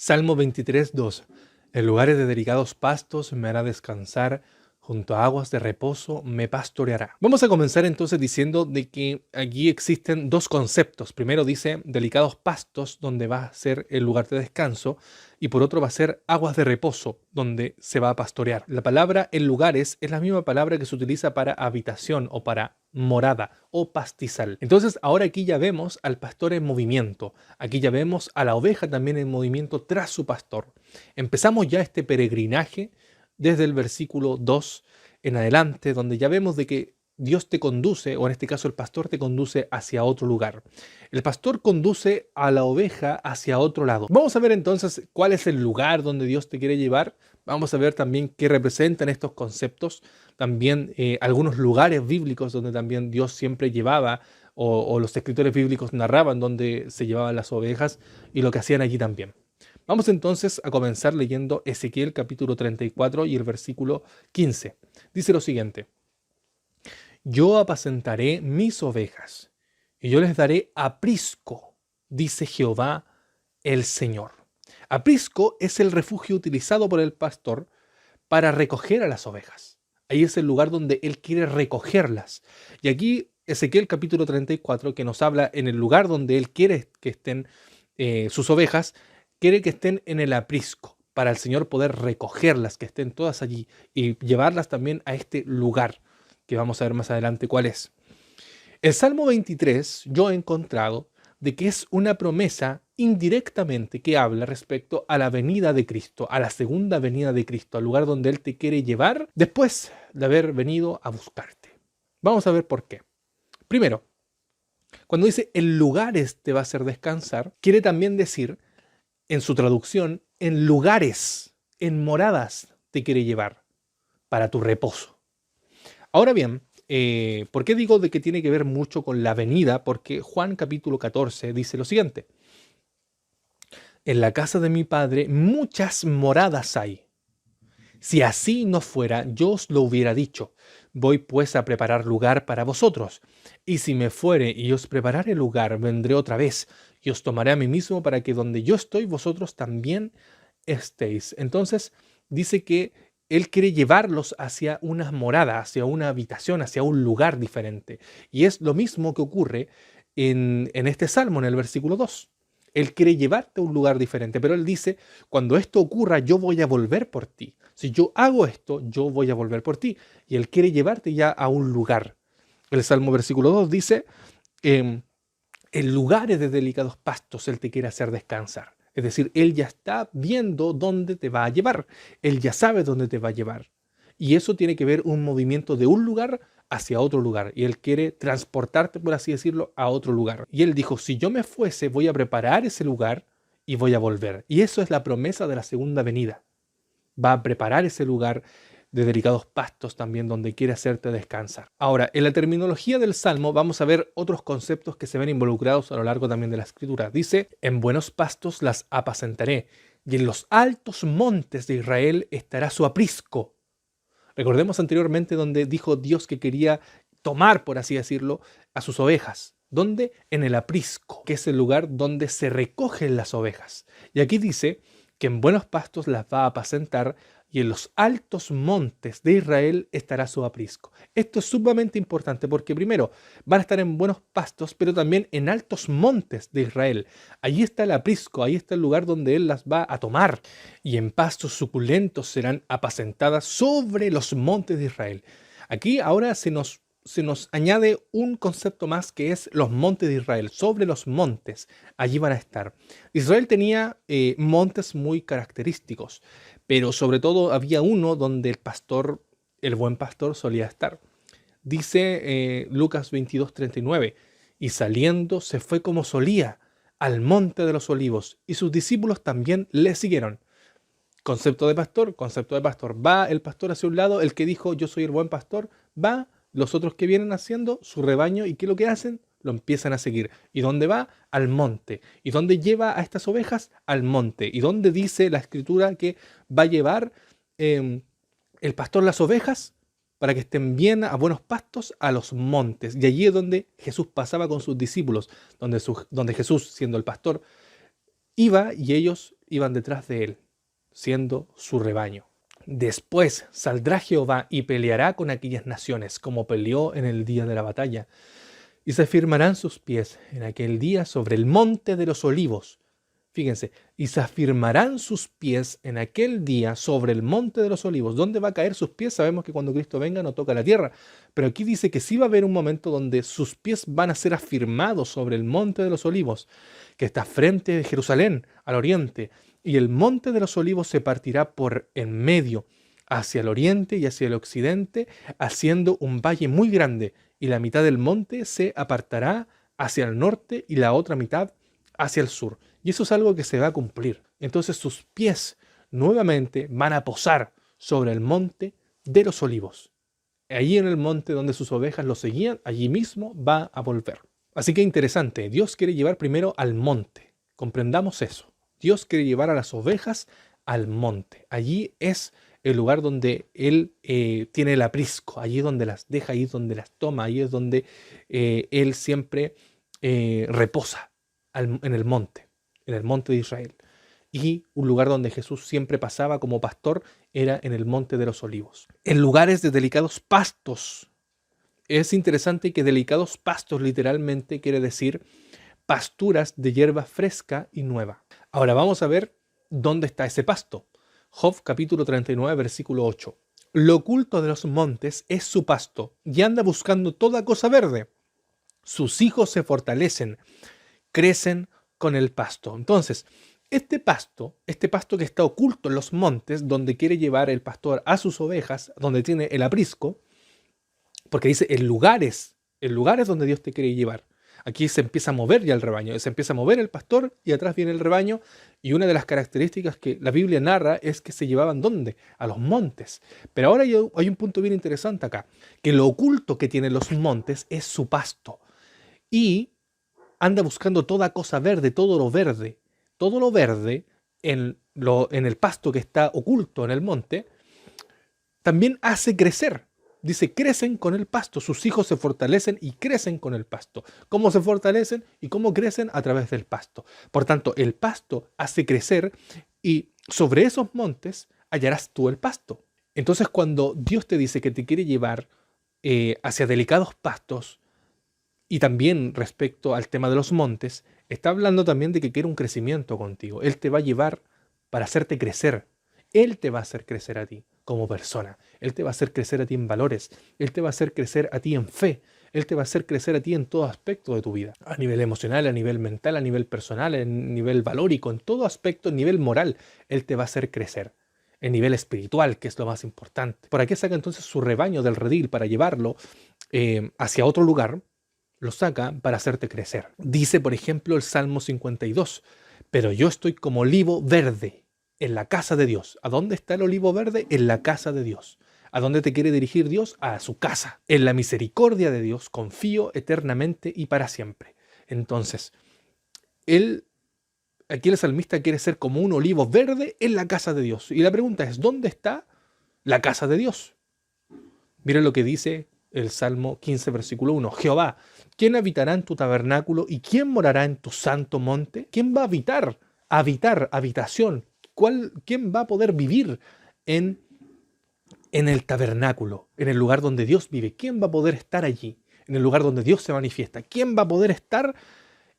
Salmo 23:2. En lugares de delicados pastos me hará descansar, junto a aguas de reposo me pastoreará. Vamos a comenzar entonces diciendo de que aquí existen dos conceptos. Primero dice delicados pastos, donde va a ser el lugar de descanso, y por otro va a ser aguas de reposo, donde se va a pastorear. La palabra en lugares es la misma palabra que se utiliza para habitación o para morada o pastizal. Entonces ahora aquí ya vemos al pastor en movimiento. Aquí ya vemos a la oveja también en movimiento tras su pastor. Empezamos ya este peregrinaje desde el versículo 2 en adelante, donde ya vemos de que Dios te conduce, o en este caso el pastor te conduce hacia otro lugar. El pastor conduce a la oveja hacia otro lado. Vamos a ver entonces cuál es el lugar donde Dios te quiere llevar. Vamos a ver también qué representan estos conceptos. También algunos lugares bíblicos donde también Dios siempre llevaba, o los escritores bíblicos narraban donde se llevaban las ovejas y lo que hacían allí también. Vamos entonces a comenzar leyendo Ezequiel capítulo 34 y el versículo 15. Dice lo siguiente: Yo apacentaré mis ovejas y yo les daré aprisco, dice Jehová el Señor. Aprisco es el refugio utilizado por el pastor para recoger a las ovejas. Ahí es el lugar donde él quiere recogerlas. Y aquí Ezequiel capítulo 34, que nos habla en el lugar donde él quiere que estén sus ovejas, quiere que estén en el aprisco, para el Señor poder recogerlas, que estén todas allí y llevarlas también a este lugar, que vamos a ver más adelante cuál es. El Salmo 23 yo he encontrado de que es una promesa indirectamente que habla respecto a la venida de Cristo, a la segunda venida de Cristo, al lugar donde Él te quiere llevar después de haber venido a buscarte. Vamos a ver por qué. Primero, cuando dice en lugares te va a hacer descansar, quiere también decir, en su traducción, en lugares, en moradas te quiere llevar para tu reposo. Ahora bien, ¿por qué digo de que tiene que ver mucho con la venida? Porque Juan capítulo 14 dice lo siguiente: En la casa de mi padre muchas moradas hay. Si así no fuera, yo os lo hubiera dicho. Voy pues a preparar lugar para vosotros. Y si me fuere y os preparare lugar, vendré otra vez y os tomaré a mí mismo para que donde yo estoy, vosotros también estéis. Entonces dice que Él quiere llevarlos hacia una morada, hacia una habitación, hacia un lugar diferente. Y es lo mismo que ocurre en este salmo, en el versículo 2. Él quiere llevarte a un lugar diferente, pero Él dice, cuando esto ocurra, yo voy a volver por ti. Si yo hago esto, yo voy a volver por ti. Y Él quiere llevarte ya a un lugar. El Salmo versículo 2 dice, en lugares de delicados pastos Él te quiere hacer descansar. Es decir, Él ya está viendo dónde te va a llevar. Él ya sabe dónde te va a llevar. Y eso tiene que ver un movimiento de un lugar hacia otro lugar. Y Él quiere transportarte, por así decirlo, a otro lugar. Y Él dijo, si yo me fuese, voy a preparar ese lugar y voy a volver. Y eso es la promesa de la segunda venida. Va a preparar ese lugar de delicados pastos también donde quiere hacerte descansar. Ahora, en la terminología del Salmo vamos a ver otros conceptos que se ven involucrados a lo largo también de la Escritura. Dice, en buenos pastos las apacentaré, y en los altos montes de Israel estará su aprisco. Recordemos anteriormente donde dijo Dios que quería tomar, por así decirlo, a sus ovejas. ¿Dónde? En el aprisco, que es el lugar donde se recogen las ovejas. Y aquí dice que en buenos pastos las va a apacentar y en los altos montes de Israel estará su aprisco. Esto es sumamente importante porque primero van a estar en buenos pastos, pero también en altos montes de Israel. Allí está el aprisco, ahí está el lugar donde Él las va a tomar. Y en pastos suculentos serán apacentadas sobre los montes de Israel. Aquí ahora se nos añade un concepto más, que es los montes de Israel. Sobre los montes, allí van a estar. Israel tenía montes muy característicos, pero sobre todo había uno donde el pastor, el buen pastor, solía estar. Dice Lucas 22:39, y saliendo se fue como solía al monte de los olivos, y sus discípulos también le siguieron. Concepto de pastor, concepto de pastor. Va el pastor hacia un lado, el que dijo yo soy el buen pastor, va, los otros que vienen haciendo su rebaño, ¿y qué es lo que hacen? Lo empiezan a seguir. ¿Y dónde va? Al monte. ¿Y dónde lleva a estas ovejas? Al monte. ¿Y dónde dice la escritura que va a llevar el pastor las ovejas? Para que estén bien a buenos pastos, a los montes. Y allí es donde Jesús pasaba con sus discípulos, donde Jesús, siendo el pastor, iba y ellos iban detrás de él, siendo su rebaño. Después saldrá Jehová y peleará con aquellas naciones, como peleó en el día de la batalla, y se afirmarán sus pies en aquel día sobre el monte de los olivos. Fíjense, y se afirmarán sus pies en aquel día sobre el monte de los olivos. ¿Dónde va a caer sus pies? Sabemos que cuando Cristo venga no toca la tierra, pero aquí dice que sí va a haber un momento donde sus pies van a ser afirmados sobre el monte de los olivos, que está frente de Jerusalén, al oriente, y el monte de los olivos se partirá por en medio, hacia el oriente y hacia el occidente, haciendo un valle muy grande, y la mitad del monte se apartará hacia el norte y la otra mitad hacia el sur. Y eso es algo que se va a cumplir. Entonces sus pies nuevamente van a posar sobre el monte de los olivos. Allí en el monte donde sus ovejas lo seguían, allí mismo va a volver. Así que interesante, Dios quiere llevar primero al monte. Comprendamos eso. Dios quiere llevar a las ovejas al monte. Allí es el lugar donde Él tiene el aprisco, allí es donde las deja, allí es donde las toma, allí es donde Él siempre reposa en el monte de Israel. Y un lugar donde Jesús siempre pasaba como pastor era en el monte de los olivos. En lugares de delicados pastos. Es interesante que delicados pastos literalmente quiere decir pasturas de hierba fresca y nueva. Ahora vamos a ver dónde está ese pasto. Job capítulo 39 versículo 8. Lo oculto de los montes es su pasto y anda buscando toda cosa verde. Sus hijos se fortalecen, crecen con el pasto. Entonces, este pasto que está oculto en los montes, donde quiere llevar el pastor a sus ovejas, donde tiene el aprisco, porque dice en lugares donde Dios te quiere llevar. Aquí se empieza a mover ya el rebaño, se empieza a mover el pastor y atrás viene el rebaño. Y una de las características que la Biblia narra es que se llevaban ¿dónde? A los montes. Pero ahora hay un punto bien interesante acá, que lo oculto que tienen los montes es su pasto. Y anda buscando toda cosa verde, todo lo verde en el pasto que está oculto en el monte, también hace crecer. Dice, crecen con el pasto, sus hijos se fortalecen y crecen con el pasto. ¿Cómo se fortalecen y cómo crecen? A través del pasto. Por tanto, el pasto hace crecer y sobre esos montes hallarás tú el pasto. Entonces, cuando Dios te dice que te quiere llevar hacia delicados pastos, y también respecto al tema de los montes, está hablando también de que quiere un crecimiento contigo. Él te va a llevar para hacerte crecer. Él te va a hacer crecer a ti como persona. Él te va a hacer crecer a ti en valores. Él te va a hacer crecer a ti en fe. Él te va a hacer crecer a ti en todo aspecto de tu vida. A nivel emocional, a nivel mental, a nivel personal, a nivel valórico, en todo aspecto, a nivel moral. Él te va a hacer crecer. En nivel espiritual, que es lo más importante. ¿Por qué saca entonces su rebaño del redil para llevarlo hacia otro lugar? Lo saca para hacerte crecer. Dice, por ejemplo, el Salmo 52, pero yo estoy como olivo verde en la casa de Dios. ¿A dónde está el olivo verde? En la casa de Dios. ¿A dónde te quiere dirigir Dios? A su casa. En la misericordia de Dios confío eternamente y para siempre. Entonces, aquí el salmista quiere ser como un olivo verde en la casa de Dios. Y la pregunta es, ¿dónde está la casa de Dios? Miren lo que dice el Salmo 15, versículo 1. Jehová, ¿quién habitará en tu tabernáculo y quién morará en tu santo monte? ¿Quién va a habitar? Habitación. ¿Quién va a poder vivir en el tabernáculo, en el lugar donde Dios vive? ¿Quién va a poder estar allí, en el lugar donde Dios se manifiesta? ¿Quién va a poder estar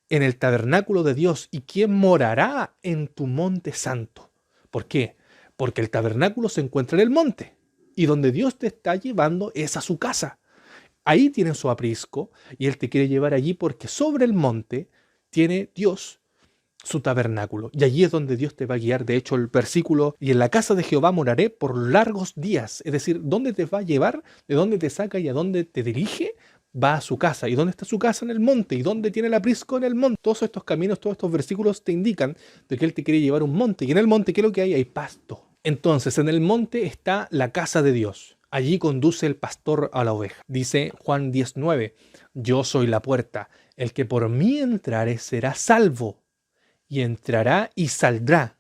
en el tabernáculo de Dios y quién morará en tu monte santo? ¿Por qué? Porque el tabernáculo se encuentra en el monte y donde Dios te está llevando es a su casa. Ahí tiene su aprisco y Él te quiere llevar allí porque sobre el monte tiene Dios su tabernáculo. Y allí es donde Dios te va a guiar. De hecho, el versículo, y en la casa de Jehová moraré por largos días. Es decir, ¿dónde te va a llevar? ¿De dónde te saca y a dónde te dirige? Va a su casa. ¿Y dónde está su casa? En el monte. ¿Y dónde tiene el aprisco? En el monte. Todos estos caminos, todos estos versículos te indican de que Él te quiere llevar a un monte. Y en el monte, ¿qué es lo que hay? Hay pasto. Entonces, en el monte está la casa de Dios. Allí conduce el pastor a la oveja. Dice Juan 19, yo soy la puerta. El que por mí entrare será salvo. Y entrará y saldrá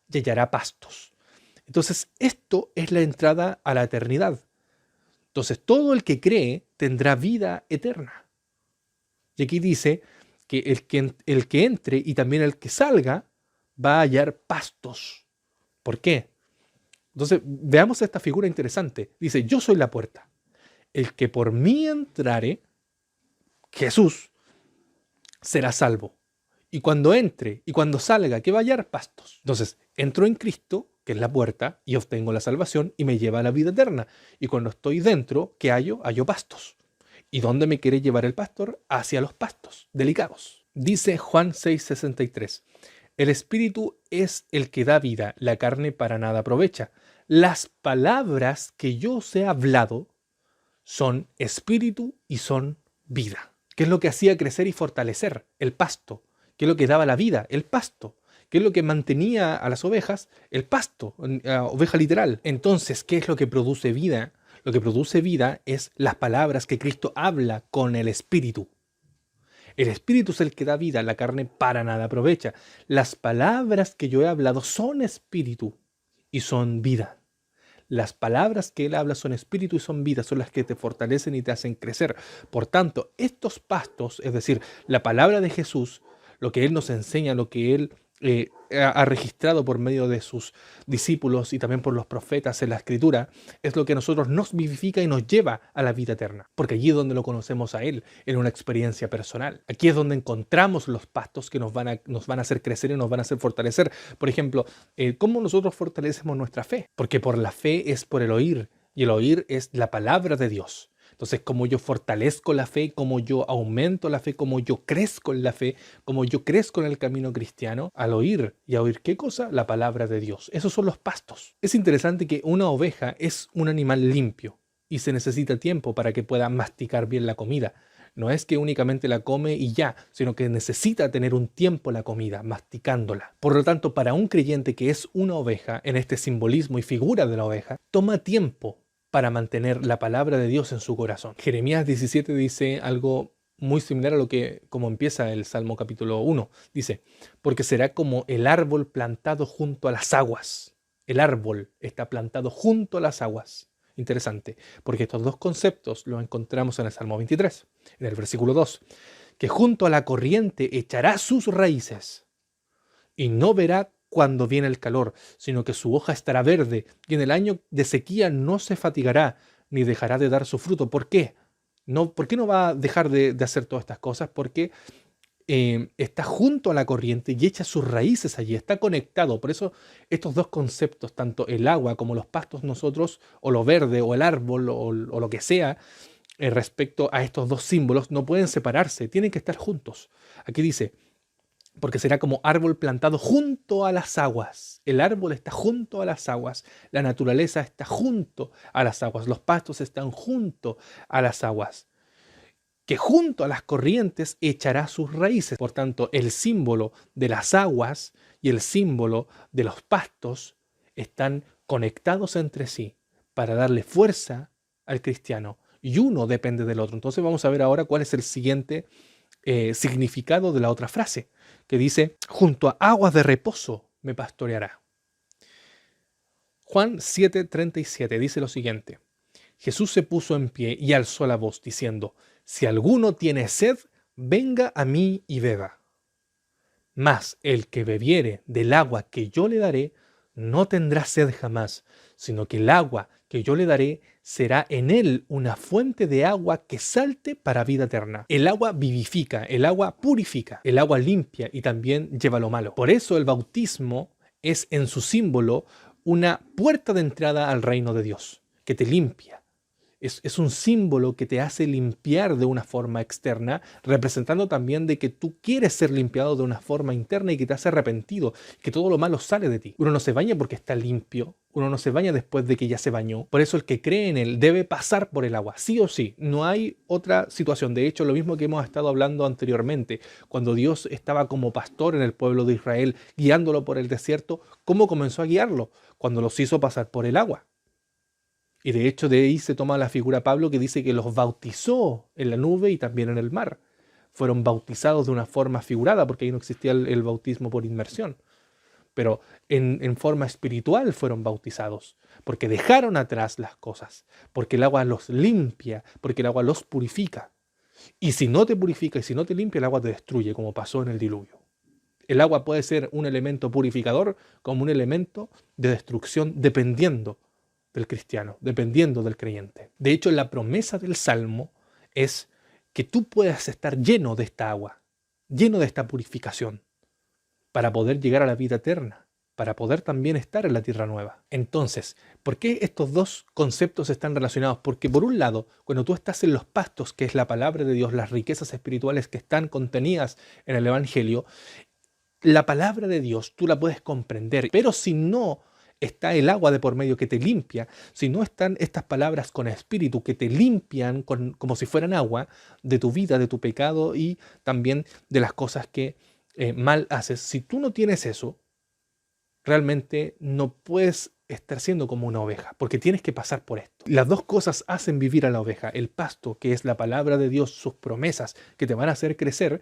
y hallará pastos. Entonces, esto es la entrada a la eternidad. Entonces, todo el que cree tendrá vida eterna. Y aquí dice que el que entre y también el que salga va a hallar pastos. ¿Por qué? Entonces, veamos esta figura interesante. Dice, yo soy la puerta. El que por mí entrare, Jesús, será salvo. Y cuando entre y cuando salga, ¿qué va a hallar? Pastos. Entonces, entro en Cristo, que es la puerta, y obtengo la salvación y me lleva a la vida eterna. Y cuando estoy dentro, ¿qué hallo? Hallo pastos. ¿Y dónde me quiere llevar el pastor? Hacia los pastos delicados. Dice Juan 6:63. El Espíritu es el que da vida, la carne para nada aprovecha. Las palabras que yo os he hablado son espíritu y son vida. ¿Qué es lo que hacía crecer y fortalecer? El pasto. ¿Qué es lo que daba la vida? El pasto. ¿Qué es lo que mantenía a las ovejas? El pasto, oveja literal. Entonces, ¿qué es lo que produce vida? Lo que produce vida es las palabras que Cristo habla con el Espíritu. El Espíritu es el que da vida, la carne para nada aprovecha. Las palabras que yo he hablado son espíritu y son vida. Las palabras que Él habla son espíritu y son vida, son las que te fortalecen y te hacen crecer. Por tanto, estos pastos, es decir, la palabra de Jesús, lo que Él nos enseña, lo que Él ha registrado por medio de sus discípulos y también por los profetas en la Escritura, es lo que a nosotros nos vivifica y nos lleva a la vida eterna. Porque allí es donde lo conocemos a Él, en una experiencia personal. Aquí es donde encontramos los pastos que nos van a hacer crecer y nos van a hacer fortalecer. Por ejemplo, ¿cómo nosotros fortalecemos nuestra fe? Porque por la fe es por el oír, y el oír es la palabra de Dios. Entonces, como yo fortalezco la fe, como yo aumento la fe, como yo crezco en la fe, como yo crezco en el camino cristiano, al oír. ¿Y a oír qué cosa? La palabra de Dios. Esos son los pastos. Es interesante que una oveja es un animal limpio y se necesita tiempo para que pueda masticar bien la comida. No es que únicamente la come y ya, sino que necesita tener un tiempo la comida, masticándola. Por lo tanto, para un creyente que es una oveja, en este simbolismo y figura de la oveja, toma tiempo para mantener la palabra de Dios en su corazón. Jeremías 17 dice algo muy similar a lo que como empieza el Salmo capítulo 1. Dice, porque será como el árbol plantado junto a las aguas. El árbol está plantado junto a las aguas. Interesante, porque estos dos conceptos los encontramos en el Salmo 23, en el versículo 2, que junto a la corriente echará sus raíces y no verá cuando viene el calor, sino que su hoja estará verde y en el año de sequía no se fatigará ni dejará de dar su fruto. ¿Por qué? ¿Por qué no va a dejar de hacer todas estas cosas? Porque está junto a la corriente y echa sus raíces allí, está conectado. Por eso estos dos conceptos, tanto el agua como los pastos nosotros, o lo verde, o el árbol, o lo que sea, respecto a estos dos símbolos, no pueden separarse, tienen que estar juntos. Aquí dice, porque será como árbol plantado junto a las aguas. El árbol está junto a las aguas, la naturaleza está junto a las aguas, los pastos están junto a las aguas, que junto a las corrientes echará sus raíces. Por tanto, el símbolo de las aguas y el símbolo de los pastos están conectados entre sí para darle fuerza al cristiano, y uno depende del otro. Entonces vamos a ver ahora cuál es el siguiente significado de la otra frase, que dice, junto a aguas de reposo me pastoreará. Juan 7:37 dice lo siguiente, Jesús se puso en pie y alzó la voz diciendo, si alguno tiene sed, venga a mí y beba. Mas el que bebiere del agua que yo le daré, no tendrá sed jamás, sino que el agua que yo le daré será en él una fuente de agua que salte para vida eterna. El agua vivifica, el agua purifica, el agua limpia y también lleva lo malo. Por eso el bautismo es en su símbolo una puerta de entrada al reino de Dios, que te limpia. Es un símbolo que te hace limpiar de una forma externa, representando también de que tú quieres ser limpiado de una forma interna y que te hace arrepentido, que todo lo malo sale de ti. Uno no se baña porque está limpio, uno no se baña después de que ya se bañó. Por eso el que cree en él debe pasar por el agua, sí o sí. No hay otra situación. De hecho, lo mismo que hemos estado hablando anteriormente, cuando Dios estaba como pastor en el pueblo de Israel, guiándolo por el desierto, ¿cómo comenzó a guiarlo? Cuando los hizo pasar por el agua. Y de hecho de ahí se toma la figura Pablo que dice que los bautizó en la nube y también en el mar. Fueron bautizados de una forma figurada porque ahí no existía el bautismo por inmersión. Pero en forma espiritual fueron bautizados porque dejaron atrás las cosas, porque el agua los limpia, porque el agua los purifica. Y si no te purifica y si no te limpia, el agua te destruye como pasó en el diluvio. El agua puede ser un elemento purificador como un elemento de destrucción dependiendo del cristiano, dependiendo del creyente. De hecho, la promesa del Salmo es que tú puedas estar lleno de esta agua, lleno de esta purificación, para poder llegar a la vida eterna, para poder también estar en la tierra nueva. Entonces, ¿por qué estos dos conceptos están relacionados? Porque por un lado, cuando tú estás en los pastos, que es la palabra de Dios, las riquezas espirituales que están contenidas en el Evangelio, la palabra de Dios tú la puedes comprender, pero si no está el agua de por medio que te limpia, si no están estas palabras con espíritu que te limpian como si fueran agua de tu vida, de tu pecado y también de las cosas que mal haces, si tú no tienes eso, realmente no puedes estar siendo como una oveja, porque tienes que pasar por esto. Las dos cosas hacen vivir a la oveja: el pasto, que es la palabra de Dios, sus promesas que te van a hacer crecer.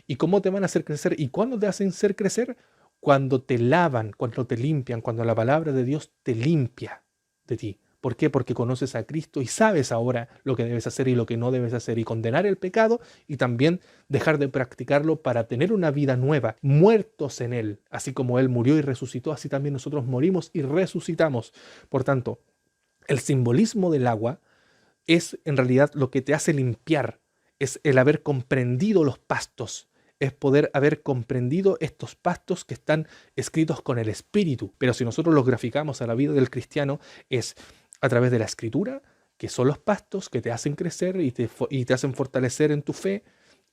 ¿Y cómo te van a hacer crecer? ¿Y cuándo te hacen hacer crecer? Cuando te lavan, cuando te limpian, cuando la palabra de Dios te limpia de ti. ¿Por qué? Porque conoces a Cristo y sabes ahora lo que debes hacer y lo que no debes hacer, y condenar el pecado y también dejar de practicarlo para tener una vida nueva, muertos en Él. Así como Él murió y resucitó, así también nosotros morimos y resucitamos. Por tanto, el simbolismo del agua es en realidad lo que te hace limpiar, es el haber comprendido los pastos, es poder haber comprendido estos pastos que están escritos con el Espíritu. Pero si nosotros los graficamos a la vida del cristiano, es a través de la Escritura, que son los pastos que te hacen crecer y te hacen fortalecer en tu fe,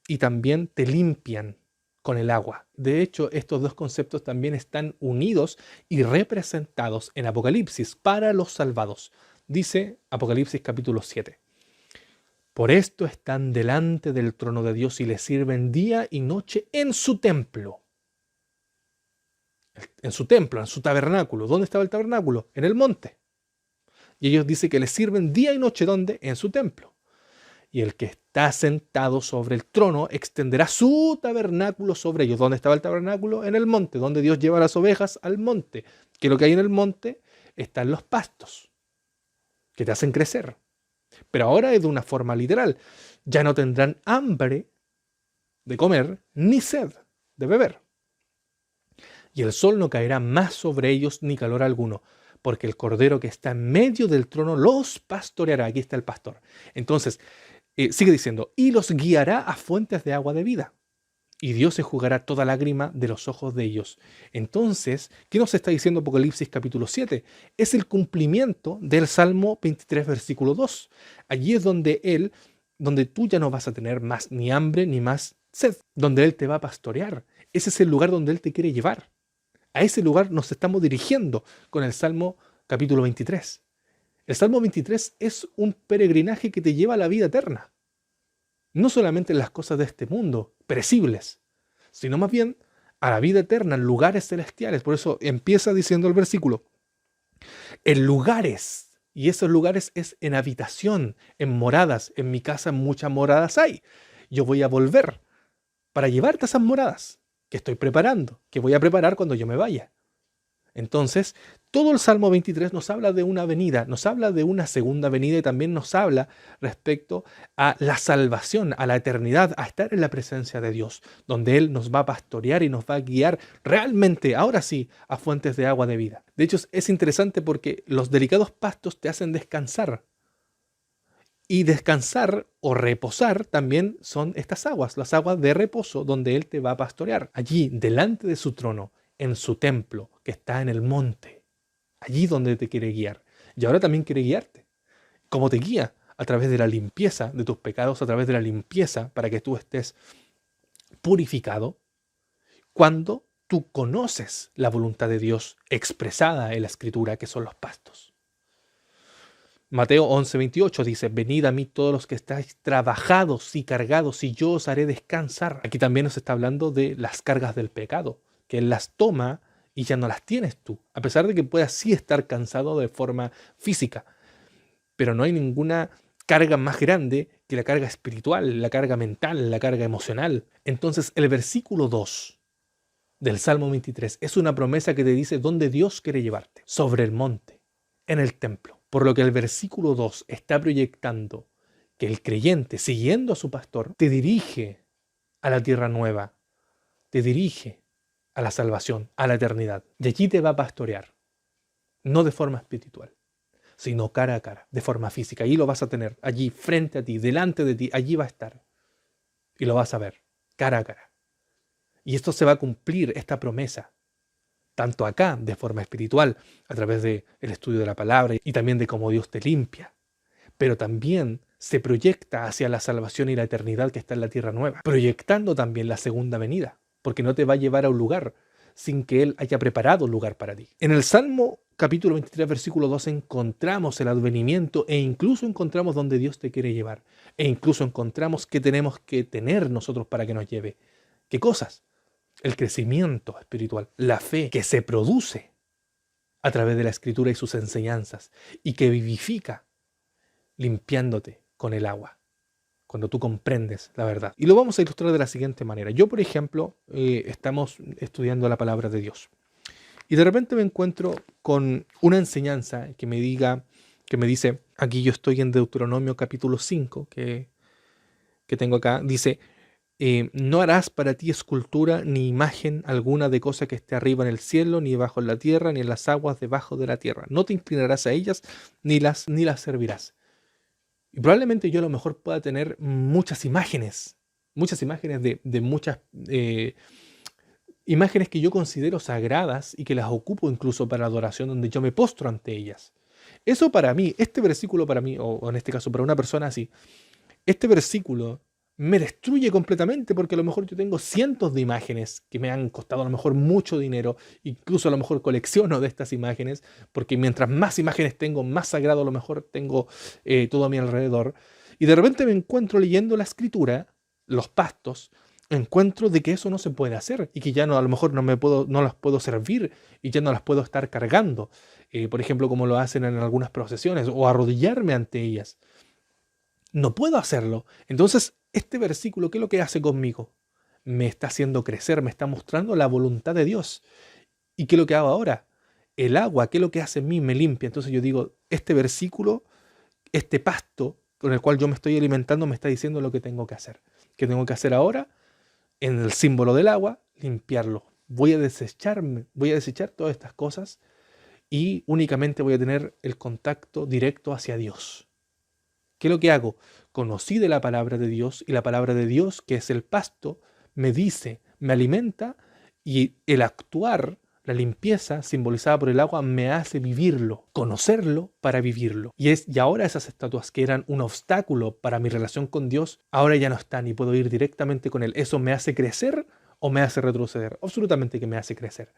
y también te limpian con el agua. De hecho, estos dos conceptos también están unidos y representados en Apocalipsis para los salvados. Dice Apocalipsis capítulo 7. Por esto están delante del trono de Dios y le sirven día y noche en su templo. En su templo, en su tabernáculo. ¿Dónde estaba el tabernáculo? En el monte. Y ellos dicen que le sirven día y noche. ¿Dónde? En su templo. Y el que está sentado sobre el trono extenderá su tabernáculo sobre ellos. ¿Dónde estaba el tabernáculo? En el monte, donde Dios lleva las ovejas al monte. Que lo que hay en el monte están los pastos, que te hacen crecer. Pero ahora es de una forma literal. Ya no tendrán hambre de comer, ni sed de beber. Y el sol no caerá más sobre ellos, ni calor alguno, porque el Cordero que está en medio del trono los pastoreará. Aquí está el pastor. Entonces, sigue diciendo, y los guiará a fuentes de agua de vida. Y Dios enjugará toda lágrima de los ojos de ellos. Entonces, ¿qué nos está diciendo Apocalipsis capítulo 7? Es el cumplimiento del Salmo 23, versículo 2. Allí es donde tú ya no vas a tener más ni hambre ni más sed, donde Él te va a pastorear. Ese es el lugar donde Él te quiere llevar. A ese lugar nos estamos dirigiendo con el Salmo capítulo 23. El Salmo 23 es un peregrinaje que te lleva a la vida eterna. No solamente en las cosas de este mundo, perecibles, sino más bien a la vida eterna, en lugares celestiales. Por eso empieza diciendo el versículo, en lugares, y esos lugares es en habitación, en moradas. En mi casa muchas moradas hay. Yo voy a volver para llevarte a esas moradas que estoy preparando, que voy a preparar cuando yo me vaya. Entonces, todo el Salmo 23 nos habla de una venida, nos habla de una segunda venida y también nos habla respecto a la salvación, a la eternidad, a estar en la presencia de Dios, donde Él nos va a pastorear y nos va a guiar realmente, ahora sí, a fuentes de agua de vida. De hecho, es interesante porque los delicados pastos te hacen descansar. Y descansar o reposar también son estas aguas, las aguas de reposo donde Él te va a pastorear. Allí, delante de su trono, en su templo, que está en el monte, allí donde te quiere guiar. Y ahora también quiere guiarte. ¿Cómo te guía? A través de la limpieza de tus pecados, a través de la limpieza para que tú estés purificado, cuando tú conoces la voluntad de Dios expresada en la Escritura, que son los pastos. Mateo 11:28 dice, venid a mí todos los que estáis trabajados y cargados, y yo os haré descansar. Aquí también nos está hablando de las cargas del pecado, que Él las toma y ya no las tienes tú, a pesar de que puedas sí estar cansado de forma física. Pero no hay ninguna carga más grande que la carga espiritual, la carga mental, la carga emocional. Entonces el versículo 2 del Salmo 23 es una promesa que te dice dónde Dios quiere llevarte, sobre el monte, en el templo. Por lo que el versículo 2 está proyectando que el creyente, siguiendo a su pastor, te dirige a la tierra nueva, te dirige a la salvación, a la eternidad. Y allí te va a pastorear, no de forma espiritual, sino cara a cara, de forma física. Allí lo vas a tener, allí frente a ti, delante de ti, allí va a estar. Y lo vas a ver, cara a cara. Y esto se va a cumplir, esta promesa, tanto acá, de forma espiritual, a través del estudio de la palabra y también de cómo Dios te limpia, pero también se proyecta hacia la salvación y la eternidad que está en la tierra nueva, proyectando también la segunda venida, porque no te va a llevar a un lugar sin que Él haya preparado un lugar para ti. En el Salmo capítulo 23, versículo 2 encontramos el advenimiento e incluso encontramos donde Dios te quiere llevar, e incluso encontramos qué tenemos que tener nosotros para que nos lleve. ¿Qué cosas? El crecimiento espiritual, la fe que se produce a través de la Escritura y sus enseñanzas y que vivifica limpiándote con el agua, cuando tú comprendes la verdad. Y lo vamos a ilustrar de la siguiente manera. Yo, por ejemplo, estamos estudiando la palabra de Dios y de repente me encuentro con una enseñanza que me dice, aquí yo estoy en Deuteronomio capítulo 5, que tengo acá, dice, no harás para ti escultura ni imagen alguna de cosa que esté arriba en el cielo, ni bajo en la tierra, ni en las aguas debajo de la tierra. No te inclinarás a ellas, ni las servirás. Y probablemente yo a lo mejor pueda tener muchas imágenes de muchas imágenes que yo considero sagradas y que las ocupo incluso para adoración, donde yo me postro ante ellas. Eso para mí, este versículo para mí, o en este caso para una persona así, este versículo me destruye completamente porque a lo mejor yo tengo cientos de imágenes que me han costado a lo mejor mucho dinero, incluso a lo mejor colecciono de estas imágenes, porque mientras más imágenes tengo, más sagrado a lo mejor tengo todo a mi alrededor. Y de repente me encuentro leyendo la escritura, los pastos, encuentro de que eso no se puede hacer y que ya no, a lo mejor no las puedo servir y ya no las puedo estar cargando, por ejemplo, como lo hacen en algunas procesiones, o arrodillarme ante ellas. No puedo hacerlo. Entonces, este versículo, ¿qué es lo que hace conmigo? Me está haciendo crecer, me está mostrando la voluntad de Dios. ¿Y qué es lo que hago ahora? El agua, ¿qué es lo que hace en mí? Me limpia. Entonces yo digo, este versículo, este pasto con el cual yo me estoy alimentando, me está diciendo lo que tengo que hacer. ¿Qué tengo que hacer ahora? En el símbolo del agua, limpiarlo. Voy a desechar todas estas cosas y únicamente voy a tener el contacto directo hacia Dios. ¿Qué es lo que hago? Conocí de la palabra de Dios y la palabra de Dios, que es el pasto, me dice, me alimenta y el actuar, la limpieza simbolizada por el agua me hace vivirlo, conocerlo para vivirlo. Y ahora esas estatuas que eran un obstáculo para mi relación con Dios, ahora ya no están y puedo ir directamente con Él. ¿Eso me hace crecer o me hace retroceder? Absolutamente que me hace crecer.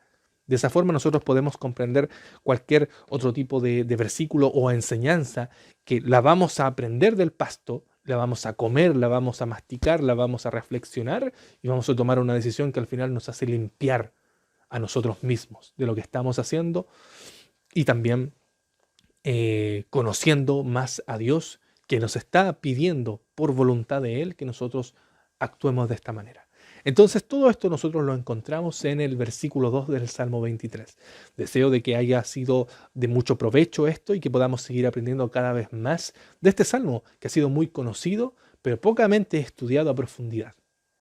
De esa forma nosotros podemos comprender cualquier otro tipo de versículo o enseñanza que la vamos a aprender del pasto, la vamos a comer, la vamos a masticar, la vamos a reflexionar y vamos a tomar una decisión que al final nos hace limpiar a nosotros mismos de lo que estamos haciendo y también conociendo más a Dios, que nos está pidiendo por voluntad de Él que nosotros actuemos de esta manera. Entonces todo esto nosotros lo encontramos en el versículo 2 del Salmo 23. Deseo de que haya sido de mucho provecho esto y que podamos seguir aprendiendo cada vez más de este Salmo que ha sido muy conocido, pero pocamente estudiado a profundidad.